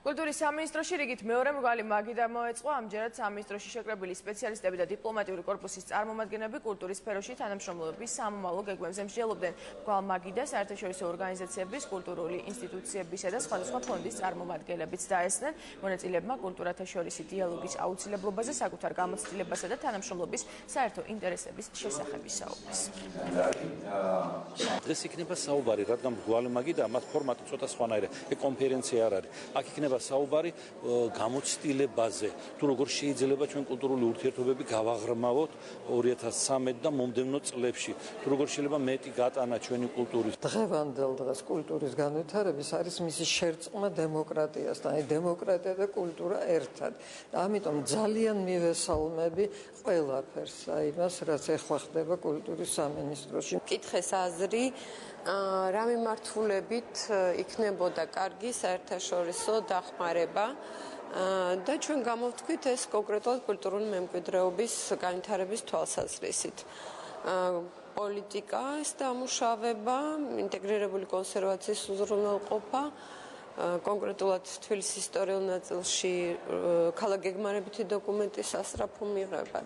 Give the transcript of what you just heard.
კულტურის სამინისტროში რიგით მეორე მრგვალი მაგიდა მოეწყო, ამჯერად სამინისტროში შეკრებილი სპეციალისტები და დიპლომატიური კორპუსის წარმომადგენლები კულტურის სფეროში თანამშრომლობის სამომავლო გეგმებზე მსჯელობდნენ. მრგვალ მაგიდას საერთაშორისო ორგანიზაციების, კულტურული ინსტიტუციებისა და სხვადასხვა ფონდის წარმომადგენლებიც დაესწრნენ. მონაწილეებმა კულტურათა შორისი დიალოგის აუცილებლობაზე, საკუთარ გამოცდილებასა და თანამშრომლობის საერთო ინტერესების შესახებ ისაუბრეს. დღეს იქნება საუბარი, რადგან მრგვალი მაგიდა მათ ფორმატი ცოტა სხვანაირია. კონფერენცია არ არის. აქ იქნება საუბარი გამოცდილებაზე, თუ როგორ შეიძლება ჩვენ კულტურული ურთიერთობები გავაღრმავოთ 2013 და მომდევნო წლებში, თუ როგორ შეიძლება მეტი გატანა ჩვენი კულტურის. დღევანდელ დღეს კულტურის განვითარების არის მისი შერწყმა დემოკრატიასთან, აი დემოკრატია და კულტურა ერთად. ამიტომ ძალიან მივესალმები ყველაფერს, აი მას რაც ეხლა ხდება კულტურის სამინისტროში. მკითხეს აზრი რა მიმართულებით იქნებოდა კარგი საერთაშორისო დახმარება და ჩვენ გამოვთქვით ეს კონკრეტულად კულტურული მემკვიდრეობის განვითარების თვალსაზრისით. პოლიტიკა, ეს დამუშავება, ინტეგრირებული კონსერვაციის უზრუნველყოფა, კონკრეტულად თბილისის ისტორიულ ნაწილში ქალაქ გეგმარებითი დოკუმენტის სასწრაფო მიღება.